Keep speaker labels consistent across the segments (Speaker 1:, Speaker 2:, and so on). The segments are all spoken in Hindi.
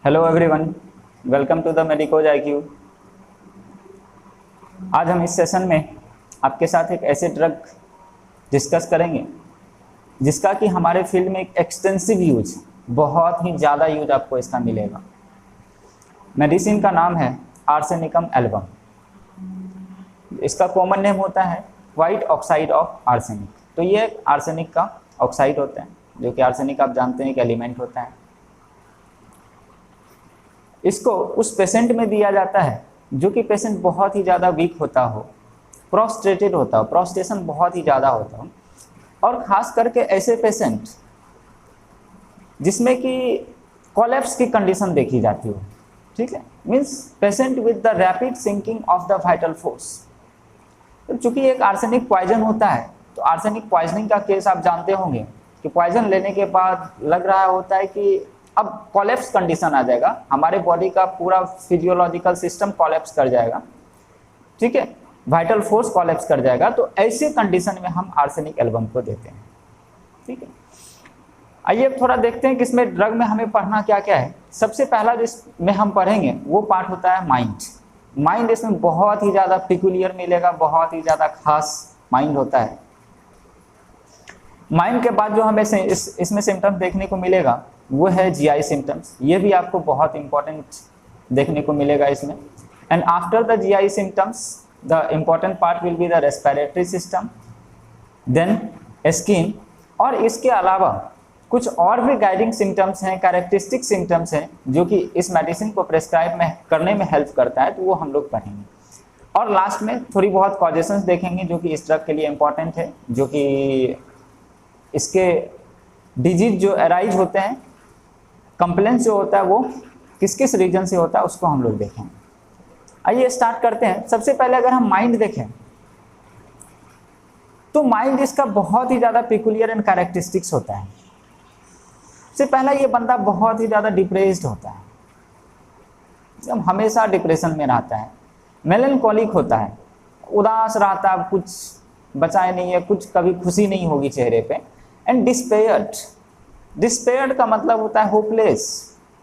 Speaker 1: Hello everyone, welcome to the medicos IQ। आज हम इस सेशन में आपके साथ एक ऐसे ड्रग डिस्कस करेंगे जिसका कि हमारे फील्ड में एक एक्सटेंसिव यूज, बहुत ही ज़्यादा यूज आपको इसका मिलेगा। मेडिसिन का नाम है आर्सेनिकम एल्बम। इसका कॉमन नेम होता है वाइट ऑक्साइड ऑफ आर्सेनिक। तो ये आर्सेनिक का ऑक्साइड होता है, जो कि आर्सेनिक आप जानते हैं एक एलिमेंट होता है। इसको उस पेशेंट में दिया जाता है जो कि पेशेंट बहुत ही ज़्यादा वीक होता हो, प्रोस्ट्रेटेड होता हो, प्रोस्टेशन बहुत ही ज़्यादा होता हो, और ख़ास करके ऐसे पेशेंट जिसमें कि कोलैप्स की कंडीशन देखी जाती हो। ठीक है, means patient with the rapid sinking of the vital force. तो चूंकि एक आर्सेनिक पॉइजन होता है, तो आर्सेनिक पॉइजनिंग का केस आप जानते होंगे कि पॉइजन लेने के बाद लग रहा होता है कि अब कोलैप्स कंडीशन आ जाएगा, हमारे बॉडी का पूरा फिजियोलॉजिकल सिस्टम कोलैप्स कर जाएगा। ठीक है, वाइटल फोर्स कोलैप्स कर जाएगा। तो ऐसे कंडीशन में हम आर्सेनिक एल्बम को देते हैं। ठीक है, आइए अब थोड़ा देखते हैं कि इसमें ड्रग में हमें पढ़ना क्या क्या है। सबसे पहला जिसमें हम पढ़ेंगे वो पार्ट होता है माइंड। माइंड इसमें बहुत ही ज़्यादा पिकुलियर मिलेगा, बहुत ही ज़्यादा खास माइंड होता है। माइंड के बाद जो हमें इसमें सिम्टम्स देखने को मिलेगा वो है GI सिम्टम्स। ये भी आपको बहुत इंपॉर्टेंट देखने को मिलेगा इसमें। And after the GI symptoms the important part will be the respiratory system, then skin, और इसके अलावा कुछ और भी गाइडिंग सिम्टम्स हैं, कैरेक्टरिस्टिक सिम्टम्स हैं जो कि इस मेडिसिन को प्रेस्क्राइब में करने में हेल्प करता है, तो वो हम लोग पढ़ेंगे। और लास्ट में थोड़ी बहुत कॉजेशंस देखेंगे जो कि इस ड्रग के लिए इम्पॉर्टेंट है, जो कि इसके डिजीज जो अराइज होते हैं, कंप्लेंट जो होता है वो किस किस रीजन से होता है, उसको हम लोग देखें। आइए स्टार्ट करते हैं। सबसे पहले अगर हम माइंड देखें तो माइंड इसका बहुत ही ज़्यादा पिकुलियर एंड कैरेक्टरिस्टिक्स होता है। सबसे पहला, ये बंदा बहुत ही ज़्यादा डिप्रेस्ड होता है, एकदम हमेशा डिप्रेशन में रहता है, मेलनकोलिक होता है, उदास रहता है, कुछ बचाए नहीं है, कुछ कभी खुशी नहीं होगी चेहरे पे। एंड डिस्पेयर्ड, डिस्पेयर्ड का मतलब होता है होपलेस।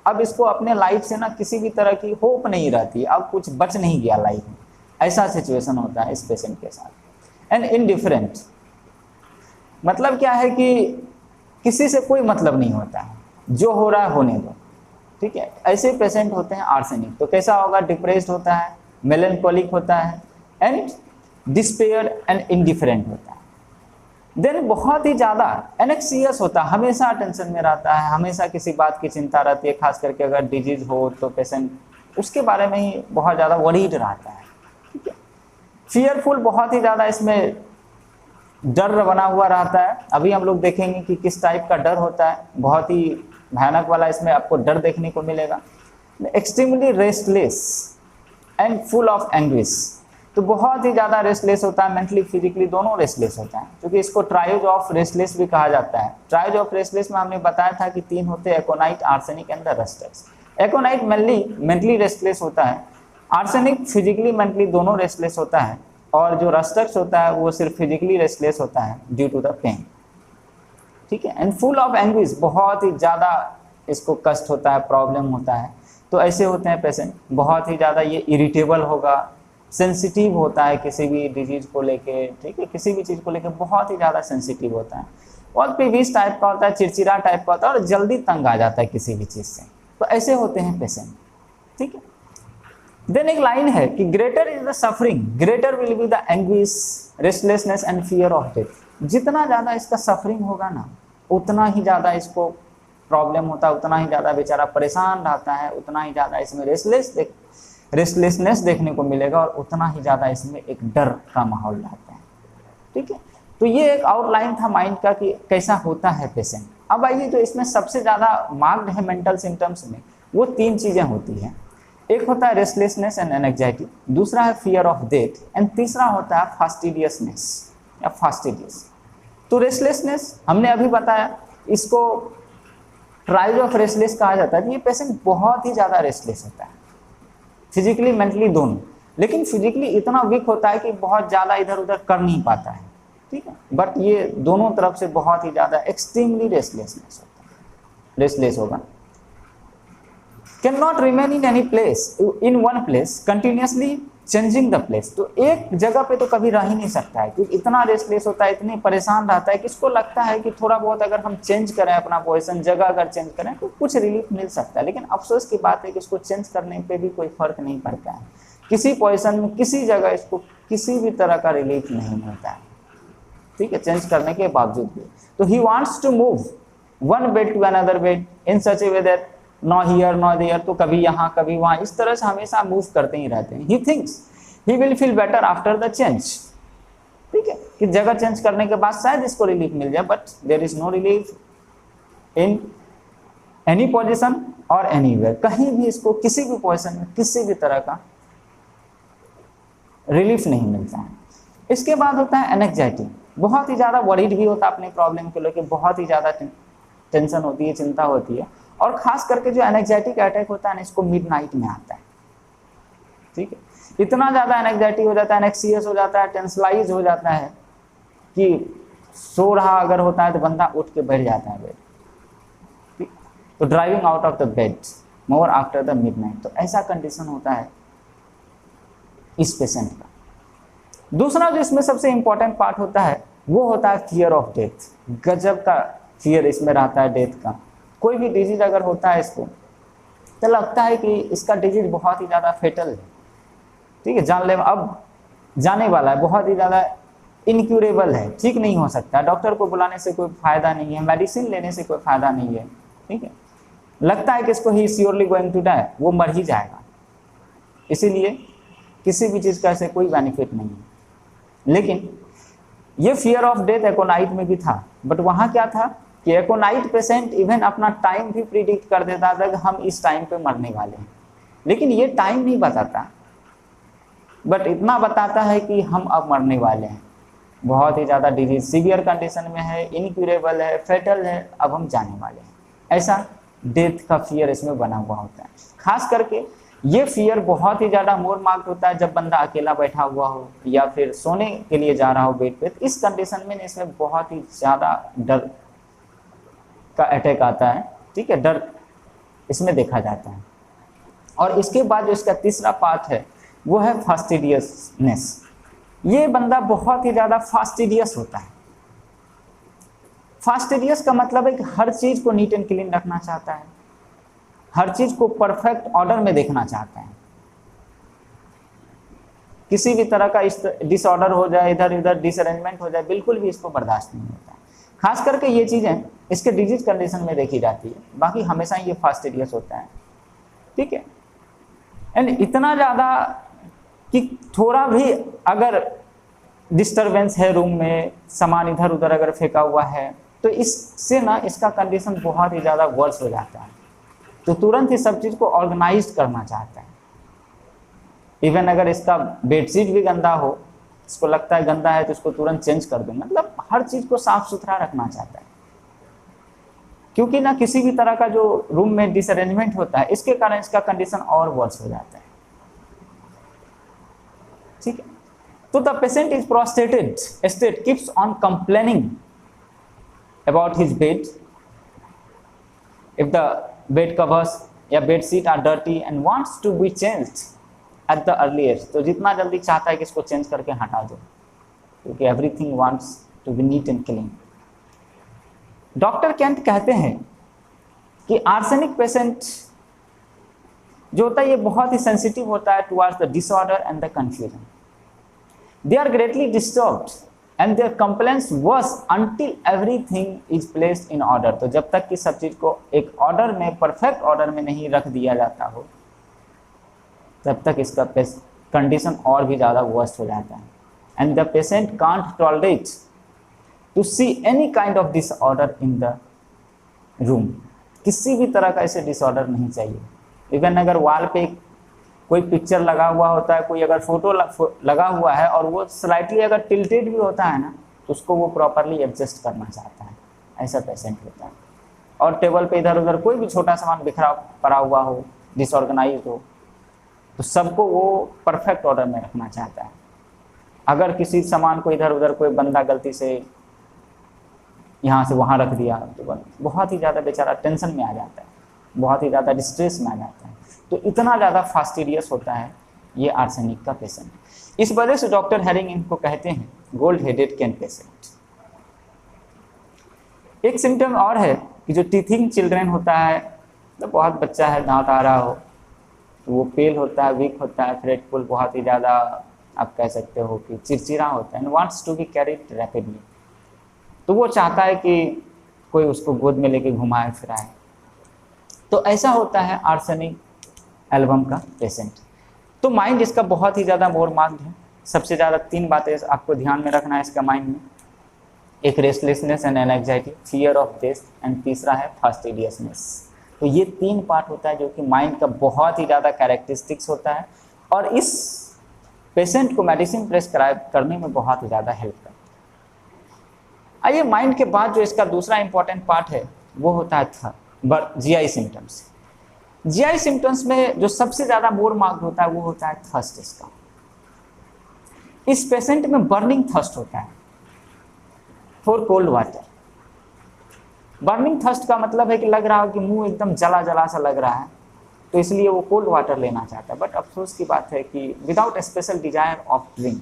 Speaker 1: अब इसको अपने लाइफ से ना किसी भी तरह की होप नहीं रहती, अब कुछ बच नहीं गया लाइफ में, ऐसा सिचुएशन होता है इस पेशेंट के साथ। एंड इनडिफरेंट, मतलब क्या है कि किसी से कोई मतलब नहीं होता है, जो हो रहा है होने दो। ठीक है, ऐसे पेशेंट होते हैं आर्सेनिक। तो कैसा होगा, डिप्रेस्ड होता है, मेलनकोलिक होता है, एंड डिस्पेयर्ड एंड इनडिफरेंट होता है। देन बहुत ही ज़्यादा एनेक्सियस होता है, हमेशा टेंशन में रहता है, हमेशा किसी बात की चिंता रहती है, खास करके अगर डिजीज हो तो पेशेंट उसके बारे में ही बहुत ज़्यादा वरीड रहता है। ठीक है, फियरफुल, बहुत ही ज़्यादा इसमें डर बना हुआ रहता है। अभी हम लोग देखेंगे कि किस टाइप का डर होता है, बहुत ही भयानक वाला इसमें आपको डर देखने को मिलेगा। Extremely restless and full of anguish, तो बहुत ही ज़्यादा रेस्टलेस होता है, मेंटली फिजिकली दोनों रेस्टलेस होता है, क्योंकि इसको ट्रायोज ऑफ रेस्टलेस भी कहा जाता है। ट्रायोज ऑफ रेस्टलेस में हमने बताया था कि 3 होते हैं, aconite, arsenic and the rhus tox. Aconite mentally restless होता है, आर्सेनिक फिजिकली मेंटली दोनों रेस्टलेस होता है, और जो रस्टर्स होता है वो सिर्फ फिजिकली रेस्टलेस होता है ड्यू टू द पेन। ठीक है, एंड फुल ऑफ एंग्विश, बहुत ही ज़्यादा इसको कष्ट होता है, प्रॉब्लम होता है। तो ऐसे होते हैं पेशेंट, बहुत ही ज़्यादा ये इरिटेबल होगा, सेंसिटिव होता है किसी भी डिजीज को लेके। ठीक है, किसी भी चीज़ को लेके बहुत ही ज़्यादा सेंसिटिव होता है, और पीवीस टाइप का होता है, चिड़चिड़ा टाइप का होता है, और जल्दी तंग आ जाता है किसी भी चीज़ से। तो ऐसे होते हैं पेशेंट। ठीक है, देन एक लाइन है कि greater is the suffering, greater will be the anguish, restlessness and fear of death. जितना ज़्यादा इसका सफरिंग होगा ना, उतना ही ज़्यादा इसको प्रॉब्लम होता है, उतना ही ज़्यादा बेचारा परेशान रहता है, उतना ही ज़्यादा इसमें रेस्टलेसनेस देखने को मिलेगा, और उतना ही ज़्यादा इसमें एक डर का माहौल रहता है। ठीक है, तो ये एक आउटलाइन था माइंड का कि कैसा होता है पेशेंट। अब आइए, जो इसमें सबसे ज़्यादा मार्क्ड है मेंटल सिम्टम्स में, वो 3 चीज़ें होती हैं। एक होता है रेस्टलेसनेस एंड एंग्जाइटी, दूसरा है फियर ऑफ डेथ, एंड तीसरा होता है फास्टिडियसनेस या फास्टिडियस। तो रेस्टलेसनेस हमने अभी बताया, इसको ट्रायोज ऑफ रेस्टलेस कहा जाता है। ये पेशेंट बहुत ही ज़्यादा रेस्टलेस होता है, फिजिकली मेंटली दोनों, लेकिन फिजिकली इतना वीक होता है कि बहुत ज़्यादा इधर उधर कर नहीं पाता है। ठीक है, बट ये दोनों तरफ से बहुत ही ज़्यादा एक्सट्रीमली रेस्टलेस होगा। Can not remain in any place, in one place continuously changing the place. तो एक जगह पे तो कभी रह ही नहीं सकता है, क्योंकि इतना रेस्टलेस होता है, इतनी परेशान रहता है कि इसको लगता है कि थोड़ा बहुत अगर हम चेंज करें अपना पोजीशन, जगह अगर चेंज करें तो कुछ रिलीफ मिल सकता है। लेकिन अफसोस की बात है कि इसको चेंज करने पे भी कोई फर्क नहीं पड़ता है, किसी पोजीशन में किसी जगह इसको किसी भी तरह का रिलीफ नहीं मिलता है, ठीक है, चेंज करने के बावजूद भी। तो he wants to move one bed to another bed in such a way that no here no there, तो कभी यहाँ कभी वहाँ, इस तरह से हमेशा मूव करते ही रहते हैं। He thinks he will feel better after the change, ठीक है, कि जगह चेंज करने के बाद शायद इसको रिलीफ मिल जाए, but there is no relief in any position और एनीवेयर, कहीं भी इसको किसी भी पोजिशन में किसी भी तरह का रिलीफ नहीं मिलता है। इसके बाद होता है एनेक्जाइटी, बहुत ही ज़्यादा वरीड भी होता है अपने प्रॉब्लम को लेकर, बहुत ही ज़्यादा टेंशन होती है, चिंता होती है, और खास करके जो एनेक्जाइटी का अटैक होता है ना, इसको मिडनाइट में आता है, ठीक है, इतना ज़्यादा एनेक्जाइटी हो जाता है, एनेक्सियस हो जाता है, टेंसलाइज हो जाता है कि सो रहा अगर होता है तो बंदा उठ के बैठ जाता है बेड, ठीक, तो driving out of the bed more after the midnight, तो ऐसा कंडीशन होता है इस पेशेंट का। दूसरा जो इसमें सबसे इंपॉर्टेंट पार्ट होता है वो होता है फियर ऑफ डेथ, गजब का फियर इसमें रहता है डेथ का। कोई भी डिजीज अगर होता है इसको तो लगता है कि इसका डिजीज बहुत ही ज़्यादा फेटल है, ठीक है, जानलेवा अब जाने वाला है, बहुत ही ज़्यादा इनक्यूरेबल है, ठीक नहीं हो सकता, डॉक्टर को बुलाने से कोई फ़ायदा नहीं है, मेडिसिन लेने से कोई फ़ायदा नहीं है, ठीक है, लगता है कि इसको he surely going to die, वो मर ही जाएगा, इसीलिए किसी भी चीज़ का ऐसे कोई बेनिफिट नहीं है। लेकिन ये फियर ऑफ डेथ एकोनाइट में भी था, बट वहाँ क्या था कि एकोनाइट पेशेंट इवन अपना टाइम भी प्रिडिक्ट कर देता था कि हम इस टाइम पे मरने वाले हैं, लेकिन ये टाइम नहीं बताता, बट इतना बताता है कि हम अब मरने वाले हैं, बहुत ही ज़्यादा डिजीज सीवियर कंडीशन में है, इनक्यूरेबल है, फेटल है, अब हम जाने वाले हैं, ऐसा डेथ का फियर इसमें बना हुआ होता है। खास करके ये फियर बहुत ही ज़्यादा मोर मार्क्ड होता है जब बंदा अकेला बैठा हुआ हो या फिर सोने के लिए जा रहा हो बेड पे, इस कंडीशन में इसमें बहुत ही ज़्यादा डर का अटैक आता है, ठीक है, डर इसमें देखा जाता है। और इसके बाद जो इसका तीसरा पार्ट है वो है फास्टिडियसनेस, ये बंदा बहुत ही ज़्यादा फास्टिडियस होता है। फास्टिडियस का मतलब है कि हर चीज़ को नीट एंड क्लीन रखना चाहता है, हर चीज़ को परफेक्ट ऑर्डर में देखना चाहता है, किसी भी तरह का इस डिसऑर्डर हो जाए, इधर उधर डिसअरेंजमेंट हो जाए, बिल्कुल भी इसको बर्दाश्त नहीं होता है। खास करके ये चीज़ें इसके डिजीज कंडीशन में देखी जाती है, बाकी हमेशा ये फास्टिडियस होता है, ठीक है, एंड इतना ज़्यादा कि थोड़ा भी अगर डिस्टरबेंस है रूम में, सामान इधर उधर अगर फेंका हुआ है, तो इससे ना इसका कंडीशन बहुत ही ज़्यादा वर्स हो जाता है, तो तुरंत ही सब चीज़ को ऑर्गेनाइज करना चाहता है। इवन अगर इसका बेडशीट भी गंदा हो, इसको लगता है गंदा है तो इसको तुरंत चेंज कर दो, मतलब हर चीज़ को साफ सुथरा रखना चाहता है, क्योंकि ना किसी भी तरह का जो रूम में डिसअरेंजमेंट होता है इसके कारण इसका कंडीशन और वर्स हो जाता है, ठीक है। तो the patient is prostrated state keeps on complaining about his bed if the bed covers या bed sheet are dirty and wants to be changed at the earliest, तो जितना जल्दी चाहता है कि इसको चेंज करके हटा दो, क्योंकि everything wants to be neat and clean. Doctor Kent कहते हैं कि आर्सेनिक पेशेंट जो होता है ये बहुत ही सेंसिटिव होता है towards the disorder and the confusion, they are greatly disturbed and their complaints worse until everything is placed in order, तो जब तक कि सब चीज़ को एक ऑर्डर में, परफेक्ट ऑर्डर में नहीं रख दिया जाता हो, तब तक इसका कंडीशन और भी ज़्यादा वर्स्ट हो जाता है। And the patient can't tolerate to see any kind of disorder in the room, किसी भी तरह का ऐसे डिसऑर्डर नहीं चाहिए। इवन अगर वॉल पे कोई पिक्चर लगा हुआ होता है, कोई अगर फोटो लगा हुआ है और वो स्लाइटली अगर टिल्टेड भी होता है ना, तो उसको वो प्रॉपरली एडजस्ट करना चाहता है, ऐसा पेशेंट होता है। और टेबल पे इधर उधर कोई भी छोटा सामान बिखरा पड़ा हुआ हो, डिसऑर्गेनाइज हो, तो सबको वो परफेक्ट ऑर्डर में रखना चाहता है। अगर किसी सामान को इधर उधर कोई बंदा गलती से यहाँ से वहाँ रख दिया तो बहुत ही ज़्यादा बेचारा टेंशन में आ जाता है, बहुत ही ज़्यादा डिस्ट्रेस में आ जाता है। तो इतना ज़्यादा फास्टिडियस होता है ये आर्सेनिक का पेशेंट। इस वजह से डॉक्टर हेरिंग इनको कहते हैं गोल्ड हेडेड कैन पेशेंट। एक सिम्टम और है कि जो टीथिंग चिल्ड्रेन होता है, तो बहुत बच्चा है दांत आ रहा हो तो वो पेल होता है, वीक होता है, फ्रेटफुल, बहुत ही ज़्यादा आप कह सकते हो कि चिड़चिड़ा होता है, and wants to be carried rapidly. तो वो चाहता है कि कोई उसको गोद में लेके घुमाए फिराए। तो ऐसा होता है आर्सेनिक एल्बम का पेशेंट। तो माइंड इसका बहुत ही ज़्यादा मोर मार्क्ड है। सबसे ज़्यादा 3 बातें आपको ध्यान में रखना है इसका माइंड में। एक restlessness and anxiety, fear of death, and तीसरा है फास्टिडियसनेस। तो ये 3 पार्ट होता है जो कि माइंड का बहुत ही ज़्यादा कैरेक्टरिस्टिक्स होता है और इस पेशेंट को मेडिसिन प्रेस्क्राइब करने में बहुत ही ज़्यादा हेल्प करता है। आइए माइंड के बाद जो इसका दूसरा इंपॉर्टेंट पार्ट है वो होता है जीआई सिम्टम्स। जीआई सिम्टम्स में जो सबसे ज़्यादा मोर मार्क्ड होता है वो होता है थर्स्ट। इसका इस पेशेंट में बर्निंग थर्स्ट होता है for cold water. Burning thirst का मतलब है कि लग रहा हो कि मुंह एकदम जला जला सा लग रहा है, तो इसलिए वो कोल्ड वाटर लेना चाहता है। बट अफसोस की बात है कि without special desire of drink,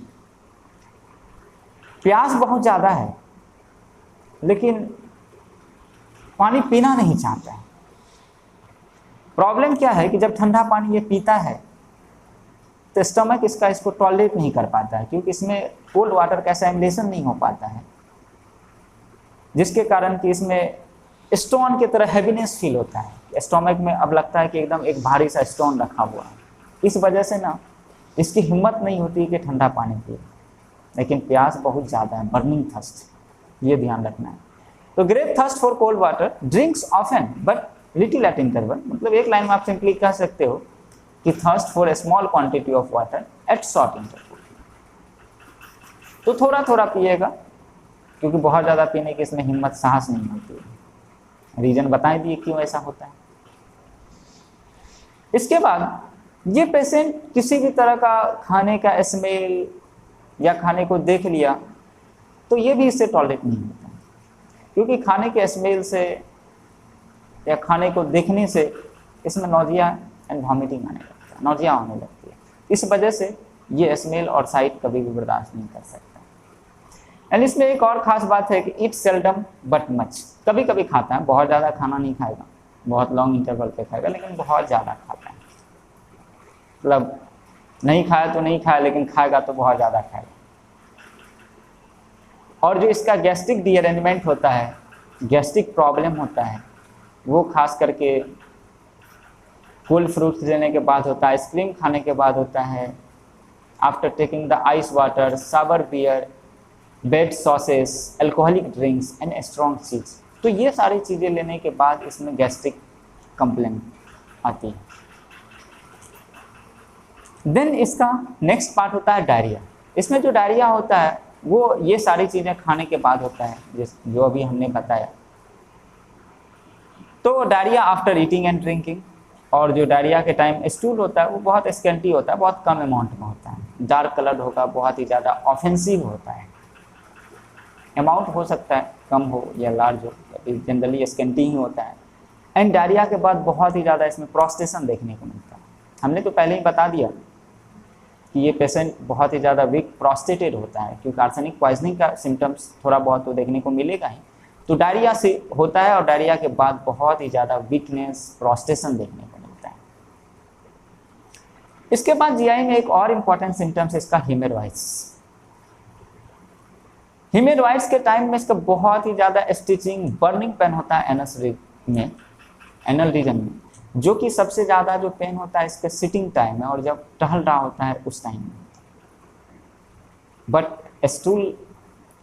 Speaker 1: प्यास बहुत ज़्यादा है लेकिन पानी पीना नहीं चाहता है। प्रॉब्लम क्या है कि जब ठंडा पानी ये पीता है तो स्टमक इसको टॉलरेट नहीं कर पाता है, क्योंकि इसमें कोल्ड वाटर का असिमिलेशन नहीं हो पाता है, जिसके कारण कि इसमें स्टोन की तरह हैवीनेस फील होता है। स्टोमक में अब लगता है कि एकदम एक भारी सा स्टोन रखा हुआ है। इस वजह से ना इसकी हिम्मत नहीं होती कि ठंडा पानी पिए, लेकिन प्यास बहुत ज़्यादा है, बर्निंग थर्स्ट, ये ध्यान रखना है। तो great thirst for cold water, drinks often but little at interval. मतलब एक लाइन में आप सिंपली कह सकते हो कि thirst for a small quantity of water at short interval. तो थोड़ा थोड़ा पिएगा, क्योंकि बहुत ज़्यादा पीने की इसमें हिम्मत साहस नहीं होती है। रीजन बताएं दिए क्यों ऐसा होता है। इसके बाद ये पेशेंट किसी भी तरह का खाने का स्मेल या खाने को देख लिया तो ये भी इससे टॉलरेट नहीं होता, क्योंकि खाने के स्मेल से या खाने को देखने से इसमें नोजिया एंड वॉमिटिंग आने लगता है, नोजिया होने लगती है। इस वजह से ये स्मेल और साइट कभी भी बर्दाश्त नहीं कर सकता। एंड इसमें एक और ख़ास बात है कि इट सेल्डम बट मच, कभी कभी खाता है, बहुत ज़्यादा खाना नहीं खाएगा, बहुत लॉन्ग इंटरवल पे खाएगा, लेकिन बहुत ज़्यादा खाता है। मतलब नहीं खाया तो नहीं खाया, लेकिन खाएगा तो बहुत ज़्यादा खाएगा। और जो इसका गैस्ट्रिक डीअरेंजमेंट होता है, गैस्ट्रिक प्रॉब्लम होता है, वो खास करके कोल्ड फ्रूट्स लेने के बाद होता है, आइसक्रीम खाने के बाद होता है, after taking the ice water, sour beer, bad sauces, alcoholic drinks and strong cheese. तो ये सारी चीज़ें लेने के बाद इसमें गैस्ट्रिक कंप्लेंट आती है। देन इसका नेक्स्ट पार्ट होता है डायरिया। इसमें जो डायरिया होता है वो ये सारी चीज़ें खाने के बाद होता है, जो अभी हमने बताया। तो diarrhoea after eating and drinking, और जो डायरिया के टाइम स्टूल होता है वो बहुत स्केंटी होता है, बहुत कम अमाउंट में होता है, डार्क कलर्ड होगा, बहुत ही ज़्यादा ऑफेंसिव होता है। अमाउंट हो सकता है कम हो या लार्ज हो, जनरली स्केंटी ही होता है। एंड डायरिया के बाद बहुत ही ज़्यादा इसमें प्रोस्टेशन देखने को मिलता है। हमने तो पहले ही बता दिया कि ये पेशेंट बहुत ही ज़्यादा वीक प्रोस्टेटेड होता है, क्योंकि आर्सेनिक पॉइजनिंग का सिम्टम्स थोड़ा बहुत तो देखने को मिलेगा ही। तो डायरिया से होता है और डायरिया के बाद बहुत ही ज़्यादा वीकनेस, प्रोस्टेशन देखने को मिलता है। इसके बाद जीआई में एक और इम्पॉर्टेंट सिम्टम्स इसका हेमरॉइड्स। हेमरॉइड्स के टाइम में इसका बहुत ही ज़्यादा स्टिचिंग, बर्निंग पेन होता है एनल रीजन में, जो कि सबसे ज़्यादा जो पेन होता है इसके सिटिंग टाइम में और जब टहल रहा होता है उस टाइम में। बट स्टूल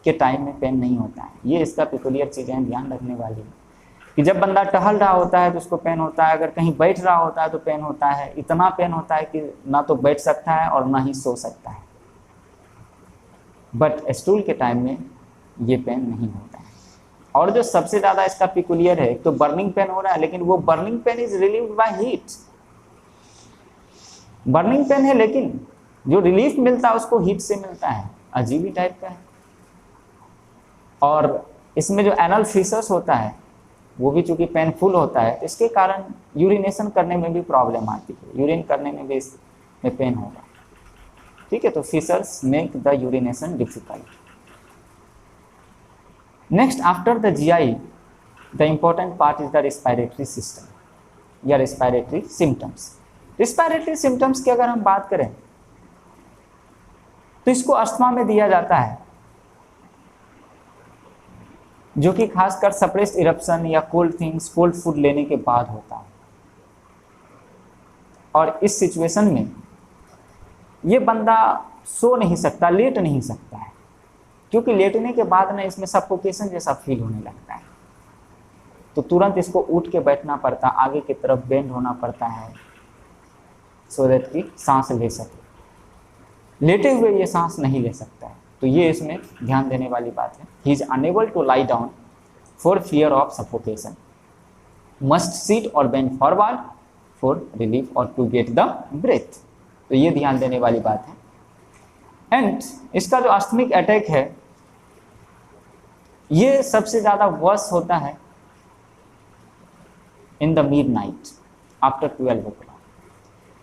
Speaker 1: के टाइम में पेन नहीं होता है। ये इसका पिकुलियर चीज़ें ध्यान रखने वाली है कि जब बंदा टहल रहा होता है तो उसको पेन होता है, अगर कहीं बैठ रहा होता है तो पेन होता है। इतना पेन होता है कि ना तो बैठ सकता है और ना ही सो सकता है। बट स्टूल के टाइम में ये पेन नहीं होता है। और जो सबसे ज़्यादा इसका पिकुलियर है, तो बर्निंग पेन हो रहा है, लेकिन वो burning pain is relieved by heat. Burning pain है लेकिन जो रिलीफ मिलता है उसको हीट से मिलता है, अजीब ही टाइप का है। और इसमें जो एनल फीसस होता है वो भी चूँकि पेनफुल होता है, तो इसके कारण यूरिनेशन करने में भी प्रॉब्लम आती है, यूरिन करने में भी इसमें पेन होगा। ठीक है, तो fissures make the urination difficult. Next after the GI the important part is the respiratory system या रेस्पिरेटरी सिम्टम्स। रेस्पिरेटरी सिम्टम्स की अगर हम बात करें तो इसको अस्थमा में दिया जाता है, जो कि खासकर सप्रेस्ड इरप्शन या कोल्ड थिंग्स, कोल्ड फूड लेने के बाद होता है। और इस सिचुएशन में ये बंदा सो नहीं सकता, लेट नहीं सकता है, क्योंकि लेटने के बाद ना इसमें सफोकेशन जैसा फील होने लगता है। तो तुरंत इसको उठ के बैठना पड़ता है, आगे की तरफ बेंड होना पड़ता है, सो दैट कि सांस ले सके। लेटे हुए ये सांस नहीं ले सकता है, तो ये इसमें ध्यान देने वाली बात है। He is unable to lie down for fear of suffocation, must sit और बेंड फॉरवर्ड फॉर रिलीफ और टू गेट द ब्रेथ। तो ये ध्यान देने वाली बात है। एंड इसका जो आस्थमिक अटैक है ये सबसे ज़्यादा वर्स होता है in the mid night after 12 o'clock।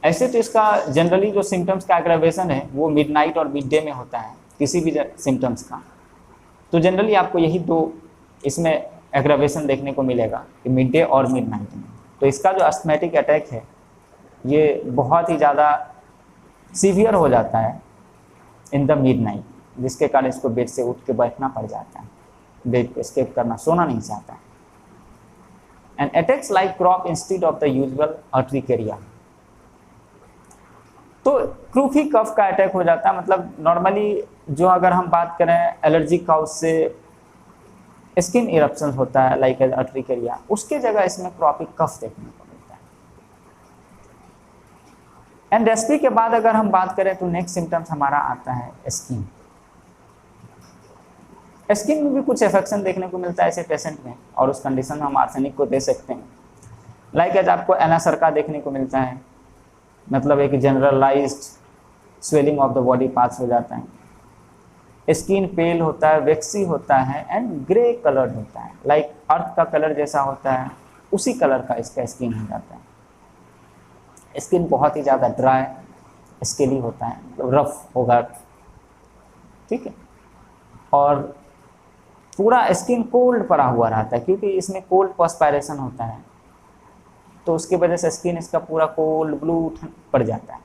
Speaker 1: ऐसे तो इसका जनरली जो सिम्टम्स का एग्रावेशन है वो मिडनाइट और मिड डे में होता है, किसी भी सिम्टम्स का। तो जनरली आपको यही दो इसमें एग्रावेशन देखने को मिलेगा कि मिड डे और मिड नाइट में। तो इसका जो अस्थमैटिक अटैक है ये बहुत ही ज़्यादा सीवियर हो जाता है इन द मिड नाइट, जिसके कारण इसको बेड से उठ के बैठना पड़ जाता है, बेड को स्केप करना, सोना नहीं चाहता है। And attacks like crop instead of the usual urticaria. तो क्रूफी कफ का अटैक हो जाता है, मतलब नॉर्मली जो अगर हम बात करें एलर्जी का, उससे स्किन इरप्शन होता है लाइक अर्टिकेरिया, उसके जगह इसमें क्रॉपिक कफ देखने को मिलता है। एंड रेस्पी के बाद अगर हम बात करें तो नेक्स्ट सिम्टम्स हमारा आता है स्किन। स्किन में भी कुछ इन्फेक्शन देखने को मिलता है ऐसे पेशेंट में, और उस कंडीशन में हम आर्सेनिक को दे सकते हैं। लाइक एज आपको एनासरका देखने को मिलता है, मतलब एक generalised swelling of the body parts हो जाता है। स्किन पेल होता है, वेक्सी होता है एंड ग्रे कलर्ड होता है, लाइक अर्थ का कलर जैसा होता है उसी कलर का इसका स्किन हो जाता है। स्किन बहुत ही ज़्यादा ड्राई स्केली होता है, मतलब रफ होगा, ठीक है। और पूरा स्किन कोल्ड पड़ा हुआ रहता है, क्योंकि इसमें कोल्ड पर्सपायरेशन होता है, तो उसकी वजह से स्किन इसका पूरा कोल्ड ब्लू पड़ जाता है।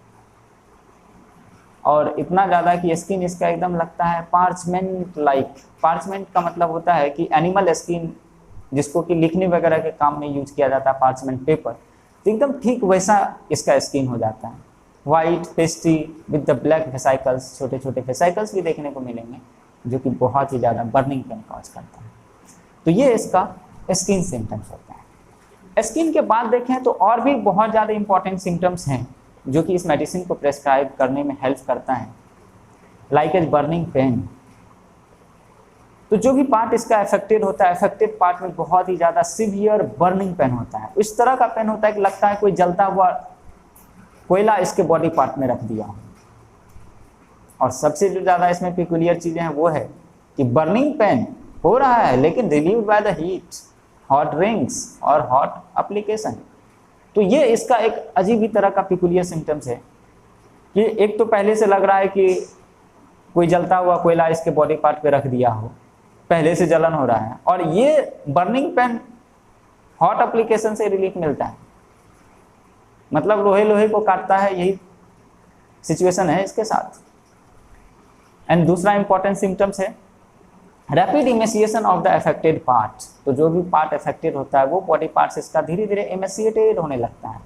Speaker 1: और इतना ज़्यादा कि स्किन इसका एकदम लगता है पार्चमेंट लाइक। पार्चमेंट का मतलब होता है कि एनिमल स्किन, जिसको कि लिखने वगैरह के काम में यूज किया जाता है, पार्चमेंट पेपर, तो एकदम ठीक वैसा इसका स्किन हो जाता है। White pastry with the black vesicles, छोटे छोटे वेसाइकल्स भी देखने को मिलेंगे, जो कि बहुत ही ज़्यादा बर्निंग पेन कॉज करता है। तो ये इसका स्किन सिम्टम्स होता है। स्किन के बाद देखें तो और भी बहुत ज़्यादा इंपॉर्टेंट सिम्टम्स हैं जो कि इस मेडिसिन को प्रेस्क्राइब करने में हेल्प करता है, लाइक एज बर्निंग पेन। तो जो भी पार्ट इसका अफेक्टेड होता है, अफेक्टेड पार्ट में बहुत ही ज़्यादा सिवियर बर्निंग पेन होता है। इस तरह का पेन होता है कि लगता है कोई जलता हुआ कोयला इसके बॉडी पार्ट में रख दिया हो। और सबसे जो ज़्यादा इसमें पिकुलियर चीज़ें हैं वो है कि बर्निंग पेन हो रहा है लेकिन relieved by the heat, hot rings और हॉट एप्लीकेशन। तो ये इसका एक अजीब ही तरह का पिकुलियर सिम्टम्स है कि एक तो पहले से लग रहा है कि कोई जलता हुआ कोयला इसके बॉडी पार्ट पे रख दिया हो, पहले से जलन हो रहा है, और ये बर्निंग पेन हॉट एप्लीकेशन से रिलीफ मिलता है, मतलब लोहे लोहे को काटता है, यही सिचुएशन है इसके साथ। एंड दूसरा इंपॉर्टेंट सिम्टम्स है rapid emaciation of the affected part. तो जो भी पार्ट अफेक्टेड होता है वो बॉडी पार्ट्स इसका धीरे धीरे इमेसिएटेड होने लगता है,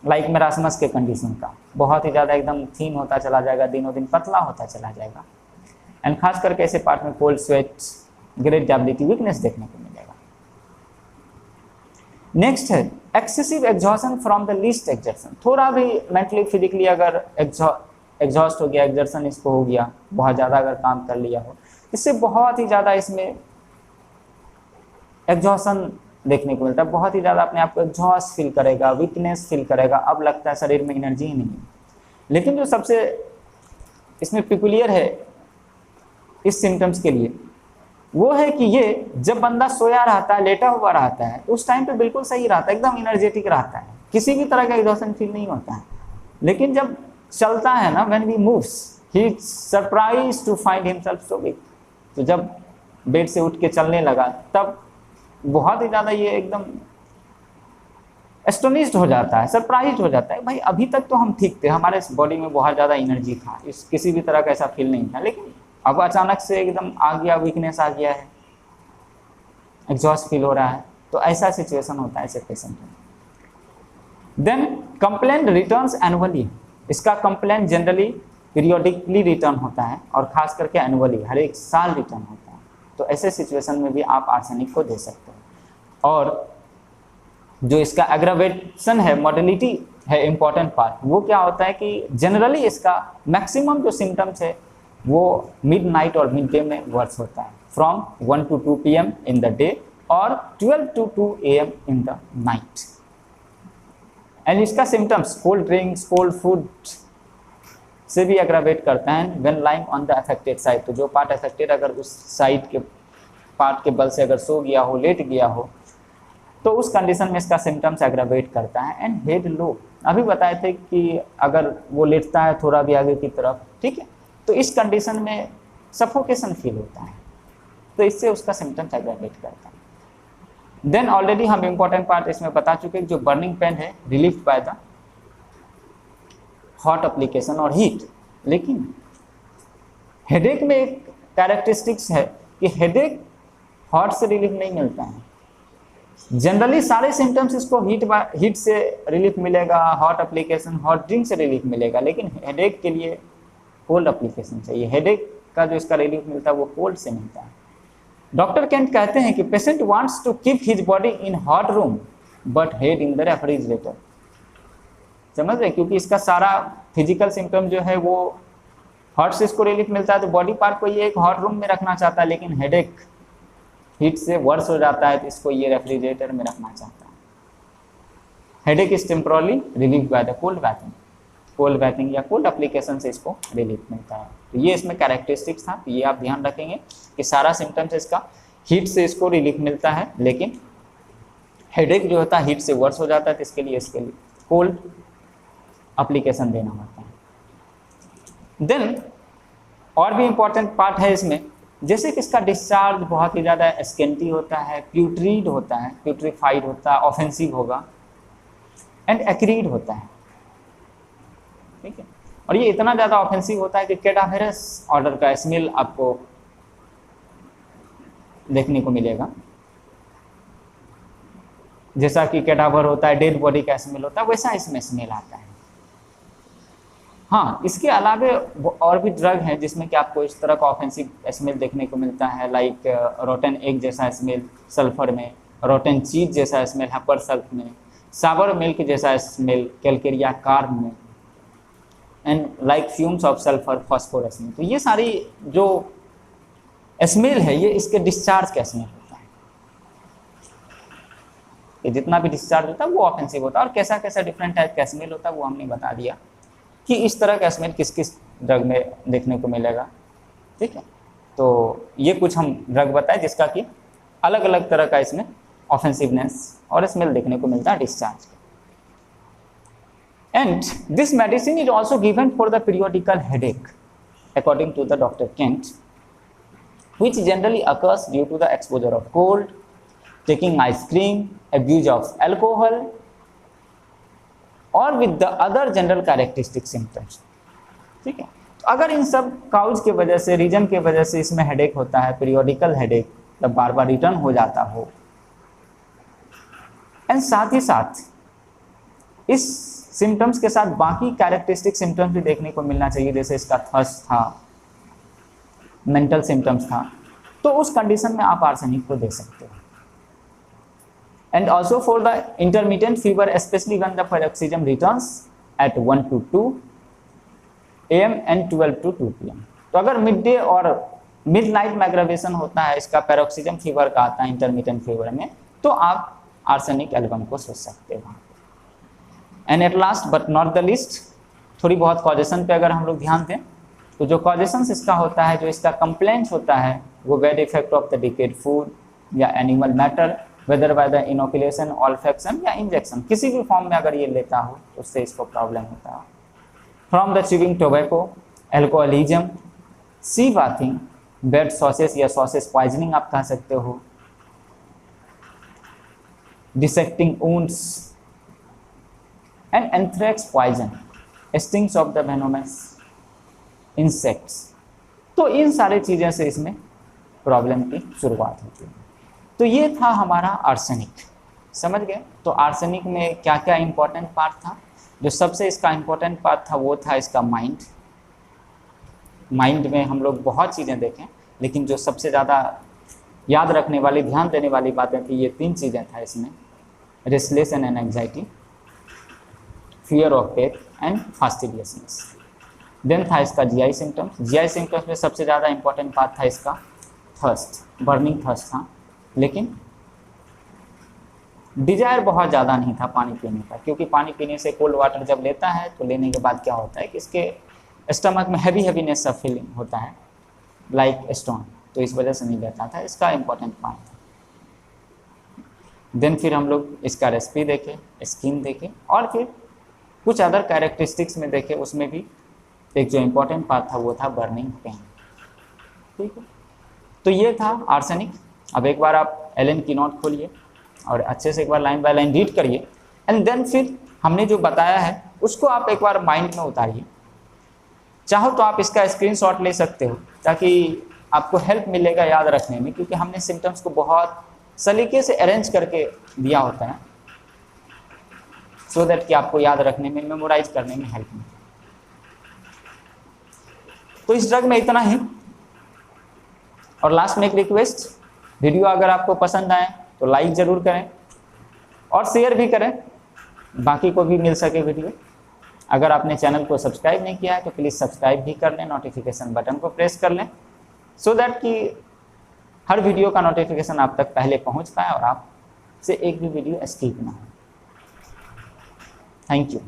Speaker 1: लाइक मेरास्मस के कंडीशन का, बहुत ही ज़्यादा एकदम थीन होता चला जाएगा, दिनों दिन पतला होता चला जाएगा। एंड खास करके ऐसे पार्ट में cold sweat, great debility, weakness देखने को मिलेगा। नेक्स्ट है excessive exhaustion from the least exertion. थोड़ा भी मेंटली फिजिकली अगर एग्जॉस्ट हो गया, एक्सर्शन इसको हो गया, बहुत ज़्यादा अगर काम कर लिया हो, इससे बहुत ही ज़्यादा इसमें एग्जॉशन देखने को मिलता है। बहुत ही ज़्यादा अपने आप को एग्जॉस्ट फील करेगा, वीकनेस फील करेगा, अब लगता है शरीर में एनर्जी ही नहीं है। लेकिन जो सबसे इसमें पिकुलियर है इस सिम्टम्स के लिए वो है कि ये जब बंदा सोया रहता है, लेटा हुआ रहता है, उस टाइम पे बिल्कुल सही रहता है, एकदम एनर्जेटिक रहता है, किसी भी तरह का एग्जॉशन फील नहीं होता है। लेकिन जब चलता है ना, when we moves, he surprise to find himself so weak. तो जब बेड से उठ के चलने लगा तब बहुत ही ज़्यादा ये एकदम एस्टोनिश्ड हो जाता है, सरप्राइज हो जाता है, भाई अभी तक तो हम ठीक थे, हमारे बॉडी में बहुत ज़्यादा एनर्जी था, इस किसी भी तरह का ऐसा फील नहीं था, लेकिन अब अचानक से एकदम आ गया, वीकनेस आ गया है, एग्जॉस्ट फील हो रहा है। तो ऐसा सिचुएशन होता है ऐसे पेशेंट में। Then complaint returns annually. इसका कंप्लेंट जनरली पीरियोडिकली रिटर्न होता है और खास करके एनुअली, हर एक साल रिटर्न होता है। तो ऐसे सिचुएशन में भी आप आर्सेनिक को दे सकते हो। और जो इसका एग्रावेशन है, मॉडलिटी है इम्पॉर्टेंट पार्ट, वो क्या होता है कि जनरली इसका मैक्सिमम जो सिम्टम्स है वो मिडनाइट और मिड डे में वर्स होता है, from 1 to 2 PM in the day और 12 to 2 AM in the night. And इसका symptoms cold drinks, cold food से भी एग्रावेट करता है when lying on the affected side. तो जो पार्ट अफेक्टेड, अगर उस साइड के पार्ट के बल से अगर सो गया हो, लेट गया हो, तो उस कंडीशन में इसका सिम्टम्स एग्रावेट करता है। एंड हेड लो, अभी बताए थे कि अगर वो लेटता है थोड़ा भी आगे की तरफ, ठीक है, तो इस कंडीशन में सफोकेशन फील होता है, तो इससे उसका सिम्टम्स एग्रावेट करता है। देन ऑलरेडी हम इम्पोर्टेंट पार्ट इसमें बता चुके हैं, जो बर्निंग पेन है relief by the hot application और हीट। लेकिन हेडेक में एक कैरेक्टरिस्टिक्स है कि हेडेक हॉट से रिलीफ नहीं मिलता है। जनरली सारे सिम्टम्स इसको हीट से रिलीफ मिलेगा, हॉट एप्लीकेशन, हॉट ड्रिंक से रिलीफ मिलेगा, लेकिन हेडेक के लिए कोल्ड एप्लीकेशन चाहिए। हेडेक का जो इसका रिलीफ मिलता है वो कोल्ड से मिलता है। डॉक्टर केंट कहते हैं कि patient wants to keep his body in hot room but head in the refrigerator. समझ रहे, क्योंकि इसका सारा फिजिकल सिम्टम जो है वो हॉट से इसको रिलीफ मिलता है, तो बॉडी पार्ट को ये एक हॉट रूम में रखना चाहता है, लेकिन हेडेक हीट से वर्स हो जाता है, तो इसको ये रेफ्रिजरेटर में रखना चाहता है। Headache is temporarily relief by the cold bathing. Cold bathing या कोल्ड एप्लीकेशन से इसको रिलीफ मिलता है। तो ये इसमें कैरेक्टरिस्टिक्स था, तो ये आप ध्यान रखेंगे कि सारा सिम्टम्स इसका हीट से इसको रिलीफ मिलता है, लेकिन हेडेक जो होता है हीट से वर्स हो जाता है, तो इसके लिए कोल्ड एप्लीकेशन देना होता है। देन और भी इम्पोर्टेंट पार्ट है इसमें, जैसे कि इसका डिस्चार्ज बहुत ही ज़्यादा स्केंटी होता है, प्यूट्रीड होता है, प्यूट्रीफाइड होता है, ऑफेंसिव होगा, एंड एक्रीड होता है, ठीक है। और ये इतना ज़्यादा ऑफेंसिव होता है कि कैडावेरस ऑर्डर का स्मेल आपको देखने को मिलेगा। जैसा कि कैडावर होता है, डेड बॉडी का स्मेल होता है, वैसा इसमें स्मेल आता है। हाँ, इसके अलावे और भी ड्रग हैं जिसमें कि आपको इस तरह का ऑफेंसिव स्मेल देखने को मिलता है, लाइक रोटन एग जैसा स्मेल सल्फर में, रोटन चीज जैसा स्मेल हैपर सल्फ में, सावर मिल्क जैसा स्मेल कैलकेरिया कार्ब में, and like fumes of sulphur phosphorus में। तो ये सारी जो स्मेल है ये इसके डिस्चार्ज का स्मेल होता है। ये जितना भी डिस्चार्ज होता है वो ऑफेंसिव होता है। और कैसा कैसा डिफरेंट टाइप का स्मेल होता है वो हमने बता दिया कि इस तरह का स्मेल किस किस ड्रग में देखने को मिलेगा, ठीक है। तो ये कुछ हम ड्रग बताए जिसका कि अलग अलग तरह का इसमें ऑफेंसिवनेस और स्मेल देखने को मिलता है discharge. And this medicine is also given for the periodical headache according to the doctor Kent, which generally occurs due to the exposure of cold, taking ice cream, abuse of alcohol, और with the other general characteristic symptoms, ठीक है। तो अगर इन सब काउज के वजह से, रीजन के वजह से इसमें हेडेक होता है, पीरियोडिकल हेडेक, जब बार बार रिटर्न हो जाता हो, एंड साथ ही साथ इस सिम्टम्स के साथ बाकी कैरेक्टरिस्टिक सिम्टम्स भी देखने को मिलना चाहिए, जैसे इसका थर्स्ट था, मेंटल सिम्टम्स था, तो उस कंडीशन में आप आर्सेनिक को दे सकते हो। And also for the intermediate fever, specially when the paroxysm returns at 1 to 2 AM and 12 to 2 PM। तो अगर मिड डे और मिड नाइट में एग्रावेशन होता है, इसका पैरोक्सिज्म फीवर का आता है इंटरमीडिएट फीवर में, तो आप आर्सेनिक एल्बम को सोच सकते हो। And at last but not the list, थोड़ी बहुत कॉजेशन पे अगर हम लोग ध्यान दें, तो जो कॉजेशंस इसका होता है, जो इसका कंप्लेंट होता है, वो bad effect of the decayed food या animal matter, whether by the inoculation, olfaction या इंजेक्शन, किसी भी फॉर्म में अगर ये लेता हो तो उससे इसको प्रॉब्लम होता हो। From the chewing tobacco, alcoholism, sea bathing, bad sausages या सॉसेस पॉइजनिंग आप कह सकते हो, dissecting wounds and anthrax poison, stings of the venomous insects. तो इन सारी चीज़ों से इसमें प्रॉब्लम की शुरुआत होती है। तो ये था हमारा आर्सेनिक, समझ गए। तो आर्सेनिक में क्या क्या इंपॉर्टेंट पार्ट था? जो सबसे इसका इंपॉर्टेंट पार्ट था वो था इसका माइंड। माइंड में हम लोग बहुत चीज़ें देखें, लेकिन जो सबसे ज़्यादा याद रखने वाली, ध्यान देने वाली बातें थी, ये 3 चीज़ें था इसमें, restlessness and anxiety, fear of death and fastidiousness. Then था इसका जीआई सिम्टम्स। जीआई सिम्टम्स में सबसे ज़्यादा इंपॉर्टेंट पार्ट था इसका थर्स्ट, बर्निंग थर्स्ट था, लेकिन डिजायर बहुत ज़्यादा नहीं था पानी पीने का, क्योंकि पानी पीने से कोल्ड वाटर जब लेता है तो लेने के बाद क्या होता है कि इसके स्टमक में हैवीनेस सा फीलिंग होता है लाइक स्टोन, तो इस वजह से नहीं लेता था। इसका इंपॉर्टेंट पार्ट था। देन फिर हम लोग इसका रेसिपी देखे, स्किन देखे, और फिर कुछ अदर कैरेक्टरिस्टिक्स में देखे। उसमें भी एक जो इम्पोर्टेंट पार्ट था वो था बर्निंग पेन। ठीक है, तो ये था आर्सेनिक। अब एक बार आप एलन की नोट खोलिए और अच्छे से एक बार लाइन बाय लाइन रीड करिए, एंड देन फिर हमने जो बताया है उसको आप एक बार माइंड में उतारिए। चाहो तो आप इसका स्क्रीनशॉट ले सकते हो ताकि आपको हेल्प मिलेगा याद रखने में, क्योंकि हमने सिम्टम्स को बहुत सलीके से अरेंज करके दिया होता है, सो दैट कि आपको याद रखने में, मेमोराइज करने में हेल्प मिले। तो इस ड्रग में इतना ही। और लास्ट में एक रिक्वेस्ट, वीडियो अगर आपको पसंद आए तो लाइक ज़रूर करें और शेयर भी करें, बाकी को भी मिल सके वीडियो। अगर आपने चैनल को सब्सक्राइब नहीं किया है तो प्लीज़ सब्सक्राइब भी कर लें, नोटिफिकेशन बटन को प्रेस कर लें, सो दैट कि हर वीडियो का नोटिफिकेशन आप तक पहले पहुंच पाए और आप से एक भी वीडियो स्किप ना हो। Thank you.